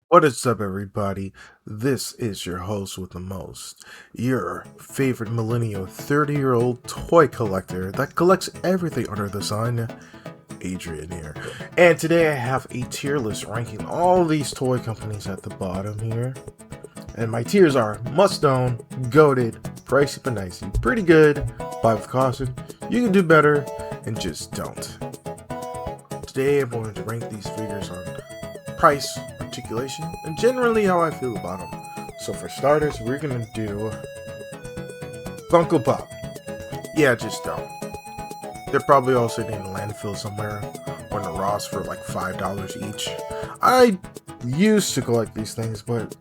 What is up, everybody? This is your host with the most, your favorite millennial 30-year-old toy collector that collects everything under the sun, Adrian here. And today I have a tier list ranking all these toy companies at the bottom here. And my tiers are must own, goated, pricey but nicey, pretty good, buy with caution, you can do better, and just don't. Today I'm going to rank these figures on price, articulation, and generally how I feel about them. So for starters, we're gonna do Funko Pop. Yeah, just don't. They're probably all sitting in a landfill somewhere or in the Ross for like $5 each. I used to collect these things, but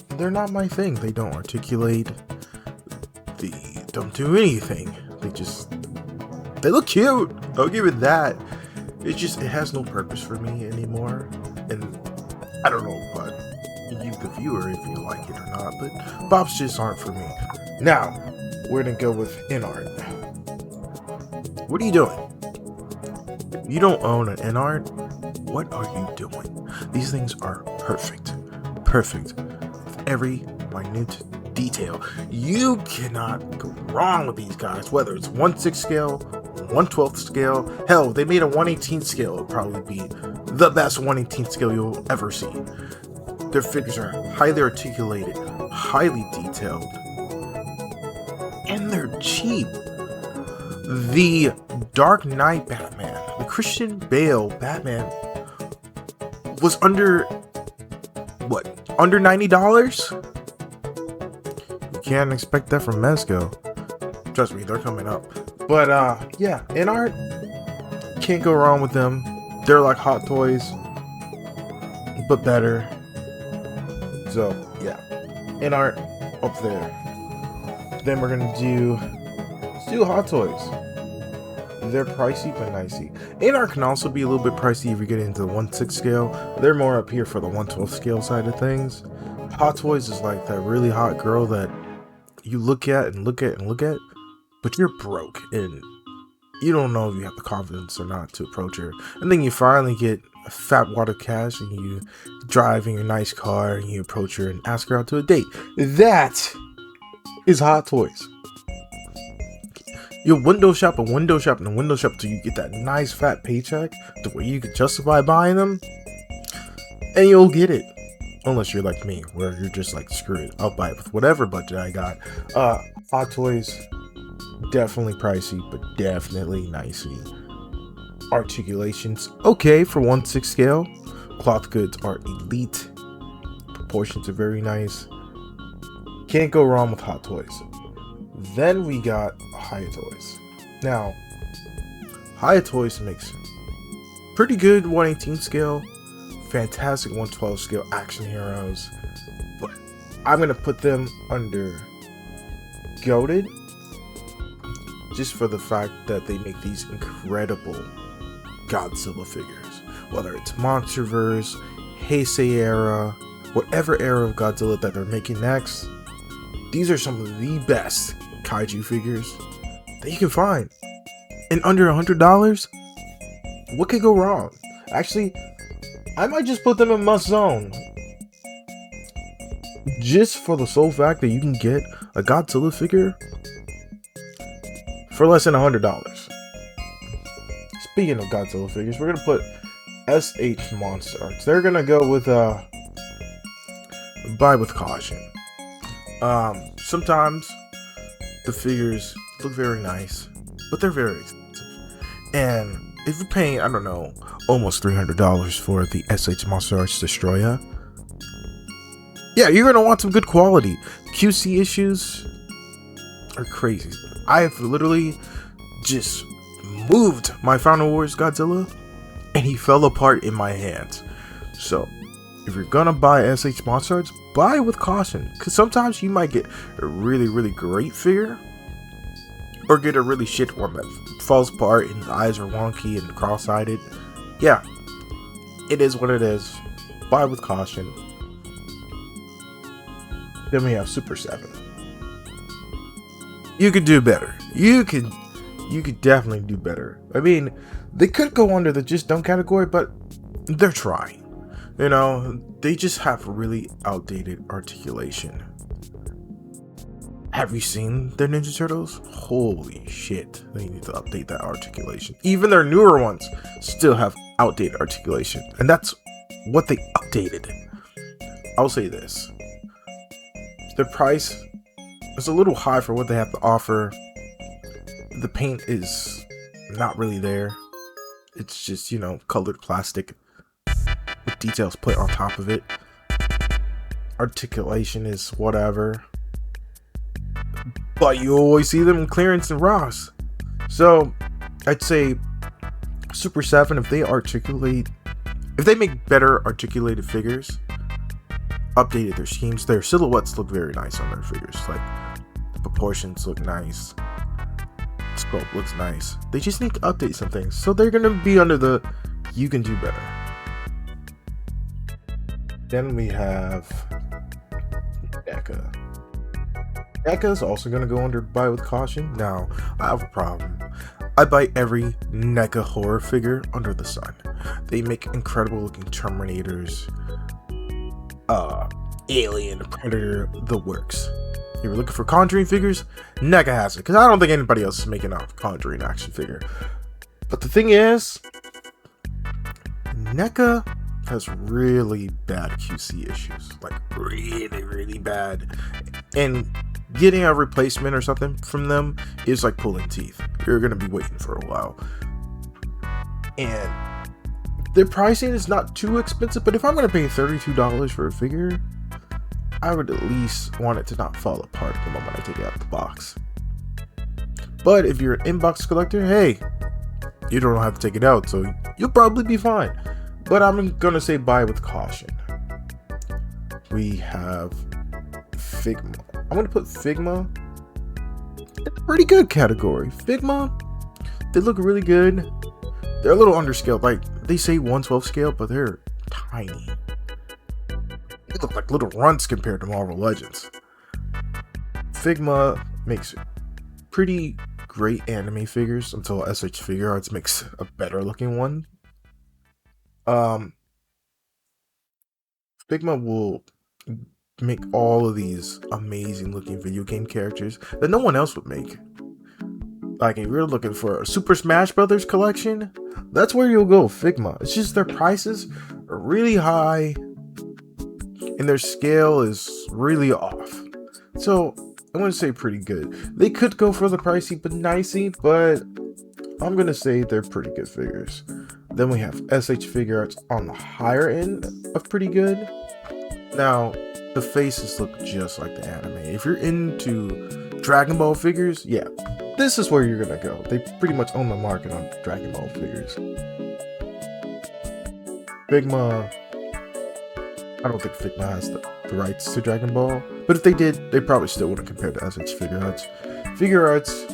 they're not my thing. They don't articulate. They don't do anything. They look cute. I'll give it that. It has no purpose for me anymore. And I don't know about you, the viewer, if you like it or not, but Pops just aren't for me. Now, we're gonna go with InArt. What are you doing? If you don't own an InArt, what are you doing? These things are perfect. Perfect. With every minute detail. You cannot go wrong with these guys, whether it's 1/6 scale, 1/12 scale. Hell, they made a 1/18 scale. It'll probably be the best 1/18 scale you'll ever see. Their figures are highly articulated, highly detailed, and they're cheap. The Dark Knight Batman, the Christian Bale Batman, was under $90? You can't expect that from Mezco. Trust me, they're coming up. But yeah, InArt, can't go wrong with them. They're like Hot Toys, but better. So yeah, InArt up there. Then we're gonna do Hot Toys. They're pricey but nicey. InArt can also be a little bit pricey if you get into the 1/6 scale. They're more up here for the 1/12 scale side of things. Hot Toys is like that really hot girl that you look at and look at and look at, but you're broke and you don't know if you have the confidence or not to approach her. And then you finally get a fat wad of cash and you drive in your nice car and you approach her and ask her out to a date. That is Hot Toys. You window shop and window shop and window shop till you get that nice fat paycheck to where you can justify buying them. And you'll get it. Unless you're like me, where you're just like, screw it, I'll buy it with whatever budget I got. Hot Toys, definitely pricey, but definitely nicey. Articulations, okay for 1/6 scale. Cloth goods are elite. Proportions are very nice. Can't go wrong with Hot Toys. Then we got High Toys. Now, High Toys makes pretty good 1/18 scale, fantastic 1/12 scale action heroes, but I'm gonna put them under goated, just for the fact that they make these incredible Godzilla figures. Whether it's Monsterverse, Heisei era, whatever era of Godzilla that they're making next, these are some of the best kaiju figures that you can find. And under $100, what could go wrong? Actually, I might just put them in must own. Just for the sole fact that you can get a Godzilla figure for less than $100. Speaking of Godzilla figures, we're gonna put S.H Monster Arts. They're gonna go with buy with caution. Sometimes the figures look very nice, but they're very expensive. And if you're paying, I don't know, almost $300 for the S.H Monster Arts Destroyer, yeah, you're gonna want some good quality. QC issues are crazy. I have literally just moved my Final Wars Godzilla and he fell apart in my hands. So if you're gonna buy S.H Monster Arts, buy with caution, because sometimes you might get a really, really great figure or get a really shit one that falls apart and the eyes are wonky and cross-eyed. Yeah, it is what it is. Buy with caution. Then we have Super 7. You could do better. You could definitely do better. I mean, they could go under the just don't category, but they're trying. You know, they just have really outdated articulation. Have you seen their Ninja Turtles? Holy shit, they need to update that articulation. Even their newer ones still have outdated articulation, and that's what they updated. I'll say this. The price is a little high for what they have to offer. The paint is not really there. It's just, you know, colored plastic with details put on top of it. Articulation is whatever. But you always see them in clearance and Ross. So I'd say Super 7, if they make better articulated figures, updated their schemes, their silhouettes look very nice on their figures. Like, the proportions look nice, sculpt looks nice. They just need to update some things. So they're gonna be under the you can do better. Then we have NECA. NECA is also going to go under buy with caution. Now, I have a problem. I buy every NECA horror figure under the sun. They make incredible looking Terminators, Alien, Predator, the works. If you're looking for Conjuring figures, NECA has it, because I don't think anybody else is making a Conjuring action figure. But the thing is, NECA has really bad QC issues. Like, really bad. And getting a replacement or something from them is like pulling teeth. You're gonna be waiting for a while. And their pricing is not too expensive, but if I'm gonna pay $32 for a figure, I would at least want it to not fall apart the moment I take it out of the box. But if you're an inbox collector, hey, you don't have to take it out, so you'll probably be fine. But I'm gonna say buy with caution. We have Figma. I'm gonna put Figma in a pretty good category. Figma, they look really good. They're a little underscaled. Like, they say 1/12 scale, but they're tiny. They look like little runts compared to Marvel Legends. Figma makes pretty great anime figures until S.H. Figuarts makes a better looking one. Figma will make all of these amazing looking video game characters that no one else would make. Like, if you're looking for a Super Smash Brothers collection, that's where you'll go, Figma. It's just their prices are really high and their scale is really off. So I'm gonna say pretty good. They could go for the pricey but nicey, but I'm gonna say they're pretty good figures. Then we have S.H. Figuarts on the higher end of pretty good. Now, the faces look just like the anime. If you're into Dragon Ball figures, yeah, this is where you're gonna go. They pretty much own the market on Dragon Ball figures. Figma, I don't think Figma has the rights to Dragon Ball, but if they did, they probably still wouldn't compare to S.H. Figuarts. Figuarts,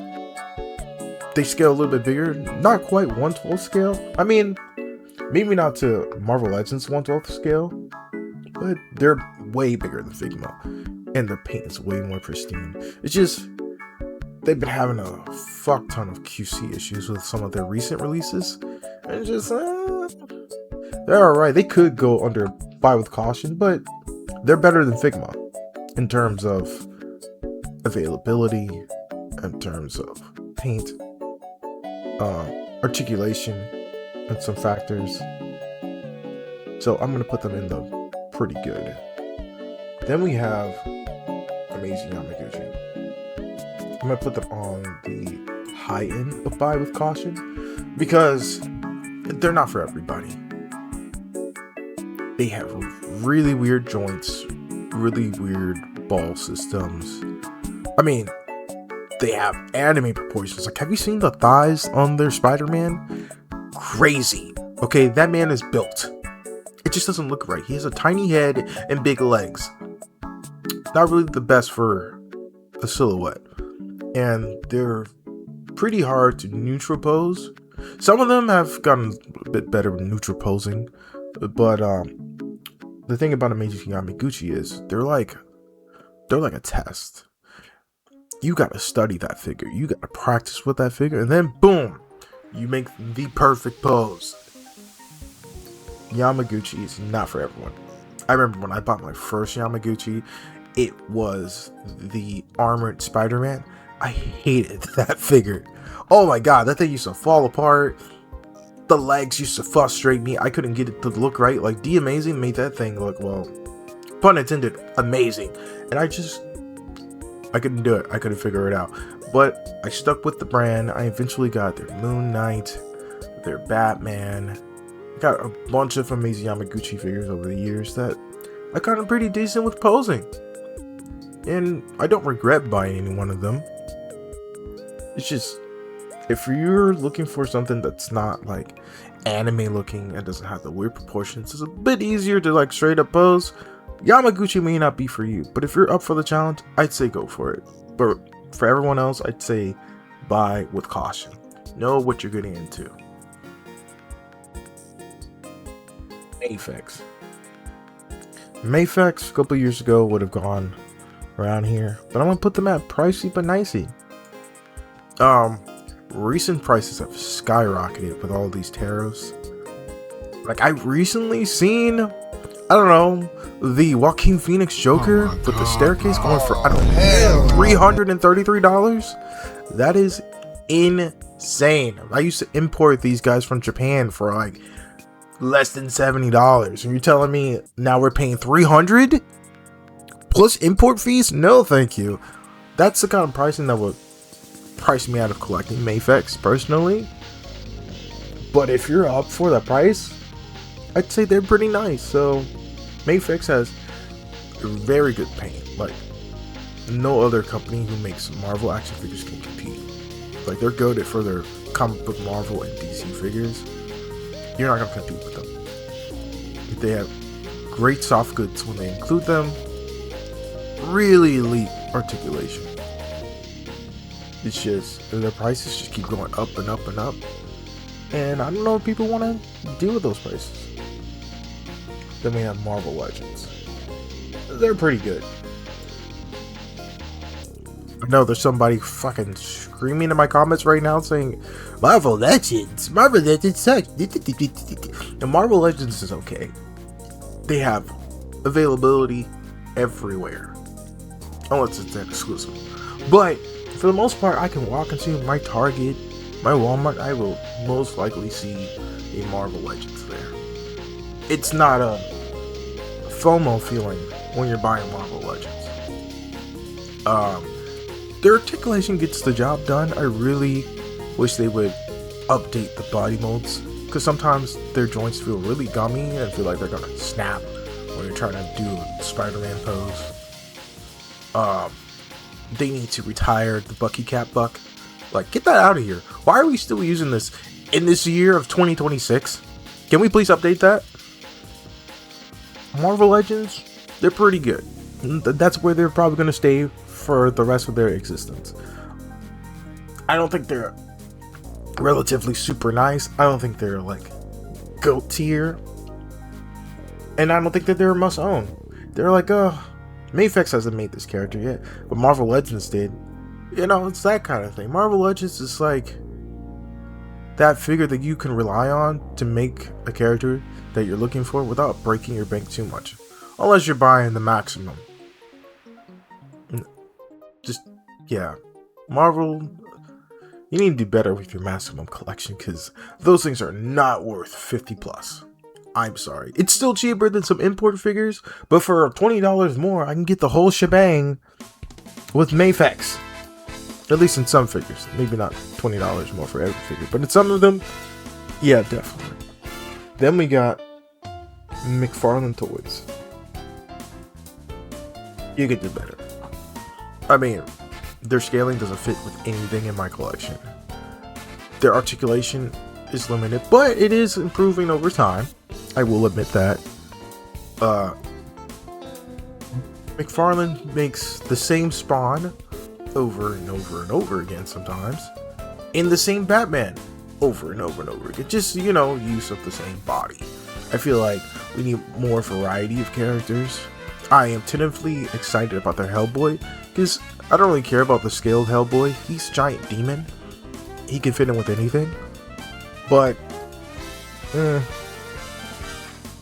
they scale a little bit bigger, not quite 1/12 scale. I mean, maybe not to Marvel Legends 1/12 scale, but they're way bigger than Figma, and their paint is way more pristine. It's just, they've been having a fuck ton of QC issues with some of their recent releases, and just, they're alright. They could go under buy with caution, but they're better than Figma in terms of availability, in terms of paint, articulation, and some factors. So I'm gonna put them in the pretty good. Then we have Amazing Yamaguchi. I'm gonna put them on the high end of buy with caution because they're not for everybody. They have really weird joints, really weird ball systems. I mean, they have anime proportions. Like, have you seen the thighs on their Spider-Man? Crazy. Okay, that man is built. It just doesn't look right. He has a tiny head and big legs. Not really the best for a silhouette. And they're pretty hard to neutral pose. Some of them have gotten a bit better with neutral posing. But the thing about Amazing Yamaguchi is they're like a test. You gotta study that figure. You gotta practice with that figure. And then boom, you make the perfect pose. Yamaguchi is not for everyone. I remember when I bought my first Yamaguchi, it was the armored Spider-Man. I hated that figure. Oh my god, that thing used to fall apart. The legs used to frustrate me. I couldn't get it to look right. Like, D Amazing made that thing look, well, pun intended, amazing. And I couldn't do it. I couldn't figure it out. But I stuck with the brand. I eventually got their Moon Knight, their Batman. I got a bunch of amazing Yamaguchi figures over the years that I got pretty decent with posing. And I don't regret buying any one of them. It's just, if you're looking for something that's not like anime looking and doesn't have the weird proportions, it's a bit easier to like straight up pose, Yamaguchi may not be for you. But if you're up for the challenge, I'd say go for it. But for everyone else, I'd say buy with caution. Know what you're getting into. MAFEX. MAFEX a couple years ago would have gone around here, but I'm gonna put them at pricey but nicey. Recent prices have skyrocketed with all these tarots. Like, I've recently seen, I don't know, the Joaquin Phoenix Joker with the staircase going for, I don't know, $333. That is insane. I used to import these guys from Japan for like less than $70, and you're telling me now we're paying $300 plus import fees? No, thank you. That's the kind of pricing that would price me out of collecting MAFEX personally. But if you're up for the price, I'd say they're pretty nice. So MAFEX has very good paint. Like, no other company who makes Marvel action figures can compete. Like, they're goated for their comic book Marvel and DC figures. You're not gonna compete with them. They have great soft goods when they include them. Really elite articulation. It's just, their prices just keep going up and up and up. And I don't know if people want to deal with those prices. Then we have Marvel Legends. They're pretty good. I know there's somebody fucking screaming in my comments right now saying, Marvel Legends suck. And Marvel Legends is okay. They have availability everywhere. Unless it's an exclusive. But for the most part, I can walk into my Target, my Walmart, I will most likely see a Marvel Legends there. It's not a FOMO feeling when you're buying Marvel Legends. Their articulation gets the job done. I really wish they would update the body molds, because sometimes their joints feel really gummy and feel like they're gonna snap when you're trying to do a Spider-Man pose. They need to retire the Bucky Cap Buck. Like, get that out of here. Why are we still using this in this year of 2026? Can we please update that? Marvel Legends, they're pretty good. That's where they're probably going to stay for the rest of their existence. I don't think they're relatively super nice. I don't think they're like GOAT tier. And I don't think that they're a must own. They're like, MAFEX hasn't made this character yet, but Marvel Legends did. You know, it's that kind of thing. Marvel Legends is like that figure that you can rely on to make a character that you're looking for without breaking your bank too much. Unless you're buying the maximum. Just, yeah. Marvel, you need to do better with your maximum collection, because those things are not worth 50 plus. I'm sorry. It's still cheaper than some import figures, but for $20 more, I can get the whole shebang with MAFEX. At least in some figures. Maybe not $20 more for every figure, but in some of them, yeah, definitely. Then we got McFarlane toys. You could do better. I mean, their scaling doesn't fit with anything in my collection. Their articulation is limited, but it is improving over time. I will admit that. McFarlane makes the same Spawn over and over and over again sometimes, in the same Batman over and over and over again. Just, you know, use of the same body. I feel like we need more variety of characters. I am tentatively excited about their Hellboy, because I don't really care about the scaled Hellboy. He's a giant demon. He can fit in with anything. But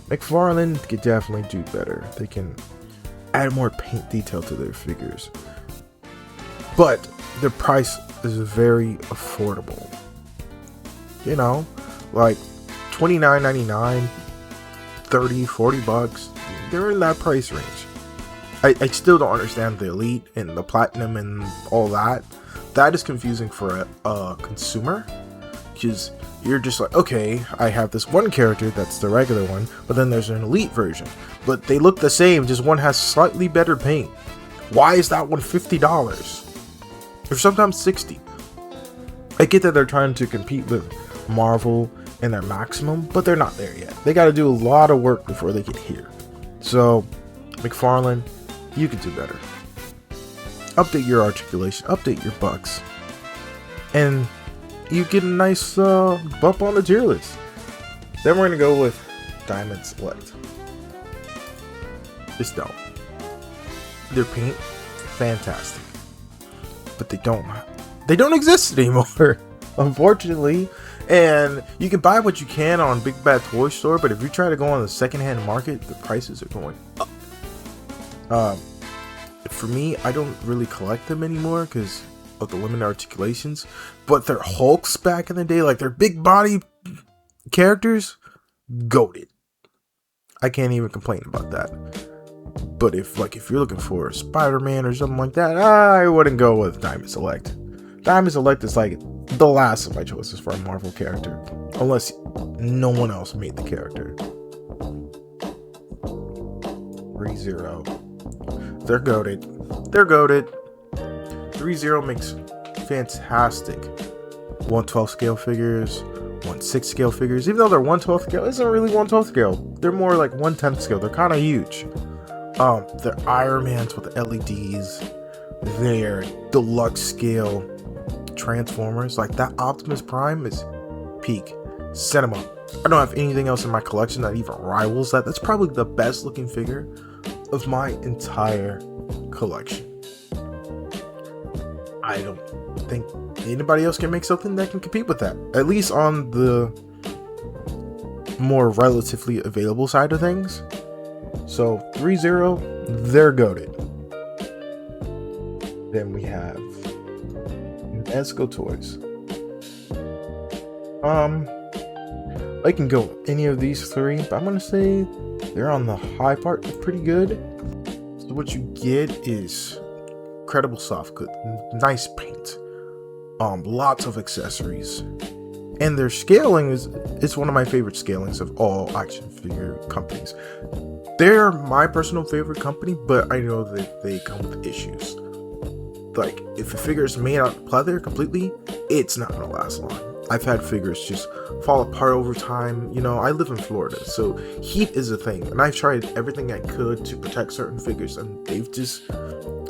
McFarlane could definitely do better. They can add more paint detail to their figures, but the price is very affordable. You know, like $29.99, $30, $40. They're in that price range. I still don't understand the elite and the platinum and all that. That is confusing for a consumer, because you're just like, okay, I have this one character that's the regular one, but then there's an elite version, but they look the same, just one has slightly better paint. Why is that one $50 or sometimes $60? I get that they're trying to compete with Marvel and their maximum, but they're not there yet. They got to do a lot of work before they get here. So McFarlane, you could do better. Update your articulation, update your bucks, and you get a nice bump on the tier list. Then we're gonna go with Diamond Select. Just don't. Their paint, fantastic, but they don't exist anymore, unfortunately. And you can buy what you can on Big Bad Toy Store, but if you try to go on the secondhand market, the prices are going up. For me, I don't really collect them anymore because of the limited articulations, but their Hulks back in the day, like their big body characters, goated. I can't even complain about that. But if you're looking for Spider-Man or something like that, I wouldn't go with Diamond Select. Diamond Select is like the last of my choices for a Marvel character, unless no one else made the character. ReZero. They're goated. They're goated. 3-0 makes fantastic 1/12 scale figures, 1/6 scale figures. Even though they're 1/12 scale, isn't really 1/12 scale. They're more like 1/10 scale. They're kind of huge. They're Iron Mans with the LEDs. They're deluxe scale Transformers. Like that Optimus Prime is peak cinema. I don't have anything else in my collection that even rivals that. That's probably the best looking figure of my entire collection. I don't think anybody else can make something that can compete with that, at least on the more relatively available side of things. So 3-0, they're goated. Then we have Mezco toys. I can go with any of these three, but I'm gonna say they're on the high part. They're pretty good. So what you get is incredible soft good, nice paint, lots of accessories, and their scaling is one of my favorite scalings of all action figure companies. They're my personal favorite company, but I know that they come with issues. Like if a figure is made out of pleather completely, it's not gonna last long. I've had figures just fall apart over time. You know, I live in Florida, so heat is a thing, and I've tried everything I could to protect certain figures, and they've just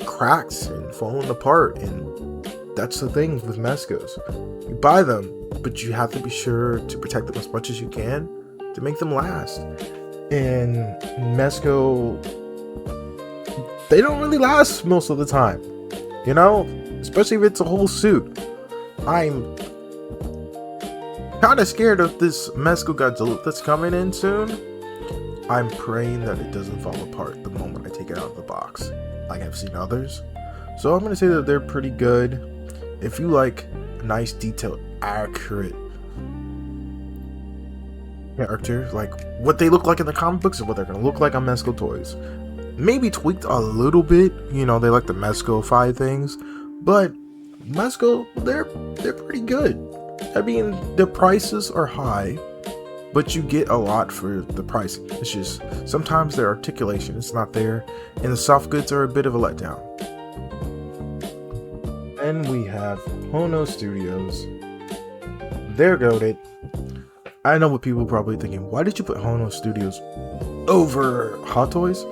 cracked and fallen apart. And that's the thing with Mezcos. You buy them, but you have to be sure to protect them as much as you can to make them last. And Mezco, they don't really last most of the time, you know, especially if it's a whole suit. I'm kind of scared of this Mezco Godzilla that's coming in soon. I'm praying that it doesn't fall apart the moment I take it out of the box, like I've seen others. So I'm going to say that they're pretty good. If you like nice, detailed, accurate characters, like what they look like in the comic books and what they're going to look like on Mezco toys, maybe tweaked a little bit. You know, they like the Mezco-fi things, but Mezco, they're pretty good. I mean, the prices are high, but you get a lot for the price. It's just sometimes their articulation is not there, and the soft goods are a bit of a letdown. Then we have Hono Studios. They're goated. I know what people are probably thinking. Why did you put Hono Studios over Hot Toys?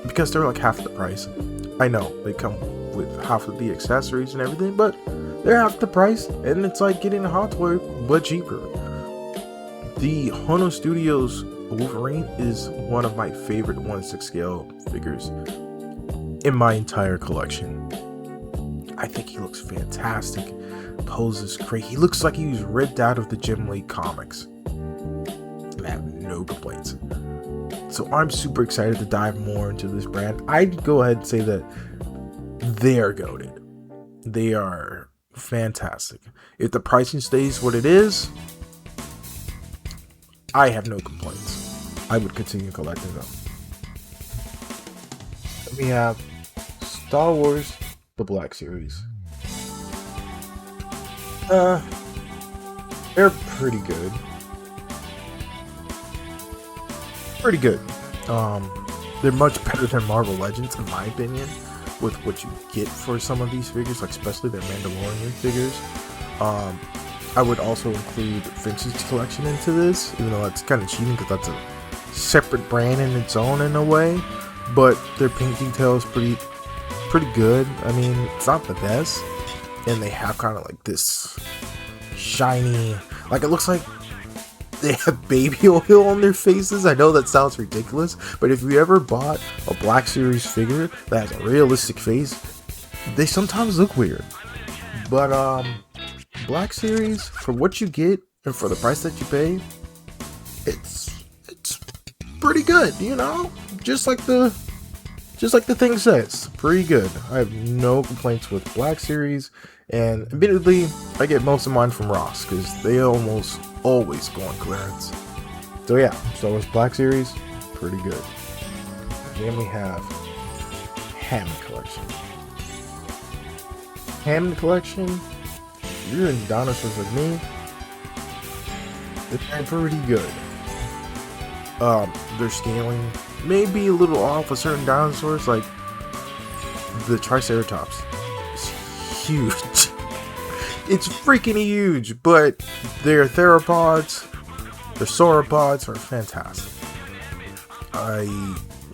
Because they're like half the price. I know they come with half of the accessories and everything, but they're half the price, and it's like getting a Hot Toy but cheaper. The Hono Studios Wolverine is one of my favorite 1/6 scale figures in my entire collection. I think he looks fantastic. Poses great. He looks like he was ripped out of the Jim Lee comics. And I have no complaints. So I'm super excited to dive more into this brand. I'd go ahead and say that they're goated. They are fantastic. If the pricing stays what it is, I have no complaints. I would continue collecting them. We have Star Wars, the Black Series. They're pretty good. Pretty good. They're much better than Marvel Legends, in my opinion, with what you get for some of these figures, like especially their Mandalorian figures. I would also include Vince's collection into this, even though that's kind of cheating because that's a separate brand in its own in a way. But their paint detail is pretty good. I mean, it's not the best, and they have kind of like this shiny, like it looks like they have baby oil on their faces. I know that sounds ridiculous, but if you ever bought a Black Series figure that has a realistic face, they sometimes look weird. But Black Series, for what you get and for the price that you pay, it's pretty good, you know? Just like the thing says, pretty good. I have no complaints with Black Series, and admittedly, I get most of mine from Ross because they almost always go on clearance. So yeah, Star Wars Black Series, pretty good. Then we have Hammond Collection. Hammond Collection, if you're in dinosaurs like me, they're pretty good. Their scaling may be a little off with certain dinosaurs, like the Triceratops. It's huge. It's freaking huge, but their theropods, their sauropods are fantastic. I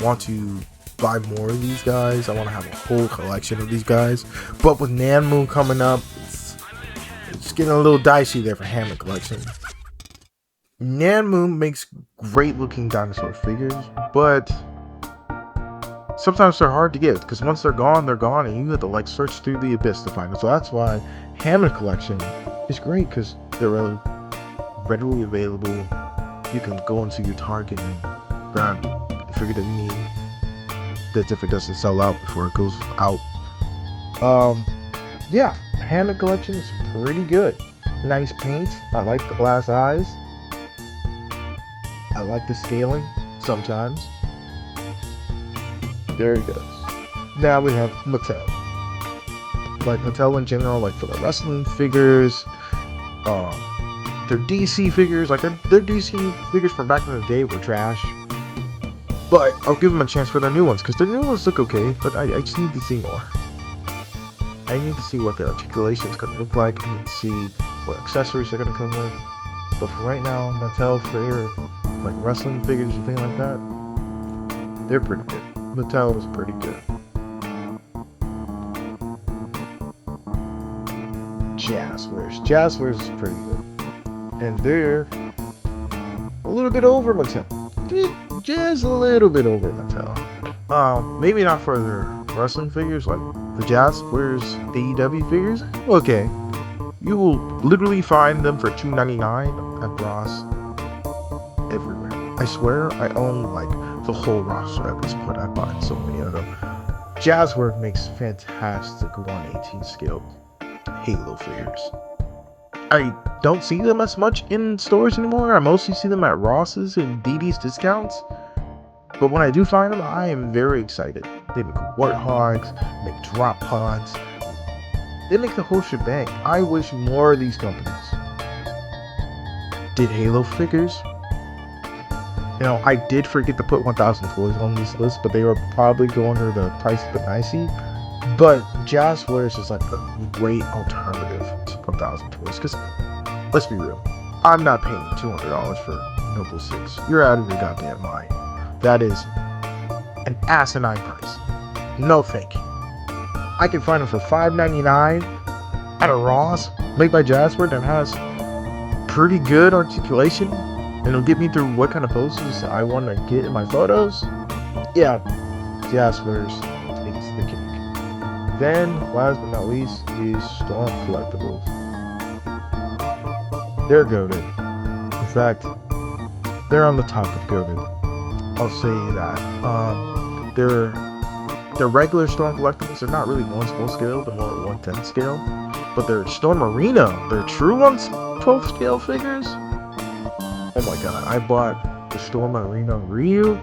want to buy more of these guys. I want to have a whole collection of these guys. But with Nanmu coming up, it's getting a little dicey there for Hammond Collection. Nanmu makes great looking dinosaur figures, but sometimes they're hard to get because once they're gone, and you have to like search through the abyss to find them. So that's why Hammond Collection is great because they're readily available. You can go into your Target and grab the figure that you need. That's if it doesn't sell out before it goes out. Yeah, Hammond Collection is pretty good. Nice paint. I like the glass eyes. I like the scaling sometimes. There it goes. Now we have Mattel. Like Mattel in general, like for the wrestling figures, their DC figures, like their DC figures from back in the day were trash. But I'll give them a chance for their new ones, because their new ones look okay, but I just need to see more. I need to see what the articulation is going to look like. I need to see what accessories they're going to come with. But for right now, Mattel for their like wrestling figures and things like that, they're pretty good. Mattel is pretty good. Jazzwares is pretty good. And they're a little bit over Mattel. Just a little bit over Mattel. Maybe not for their wrestling figures, like the Jazzwares AEW figures. Okay. You will literally find them for $2.99 at Ross everywhere. I swear I own like the whole roster at this point. I bought so many of them. Jazzwares makes fantastic 1/18 scale Halo figures. I don't see them as much in stores anymore. I mostly see them at Ross's and DD's discounts. But when I do find them, I am very excited. They make warthogs, make drop pods. They make the whole shebang. I wish more of these companies did Halo figures. You know, I did forget to put 1,000 toys on this list, but they were probably going under the price of the nicey. But Jazzwares is like a great alternative to 1,000 toys. Because, let's be real, I'm not paying $200 for Noble 6. You're out of your goddamn mind. That is an asinine price. No thank you. I can find them for $5.99 at a Ross, made by Jazzwares, that has pretty good articulation. And it'll get me through what kind of poses I want to get in my photos. Yeah, Jazzwares takes the cake. Then, last but not least, is Storm Collectibles. They're goated. In fact, they're on the top of goated. I'll say that. They're regular Storm collectibles. They're not really 1/12 scale. They're more 1/10 scale. But they're Storm Arena. They're true 1/12 scale figures. Oh my god! I bought the Storm Arena Ryu.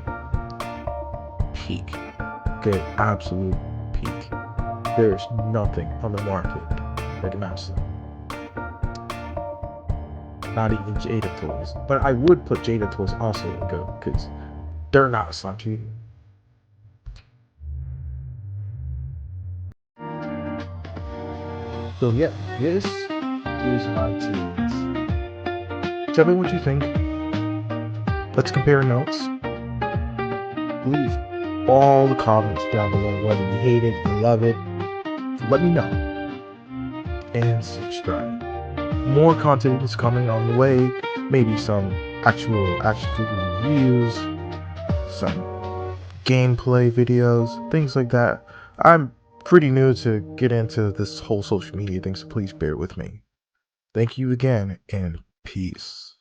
Peak. Okay, absolute peak. There's nothing on the market that matches them. Not even Jada Toys. But I would put Jada Toys also in go because they're not slouchy. So yeah, this is my teams. Tell me what you think. Let's compare notes. Leave all the comments down below, whether you hate it, you love it. Let me know. And subscribe. More content is coming on the way. Maybe some actual action figure reviews, some gameplay videos, things like that. I'm pretty new to get into this whole social media thing, so please bear with me. Thank you again, and peace.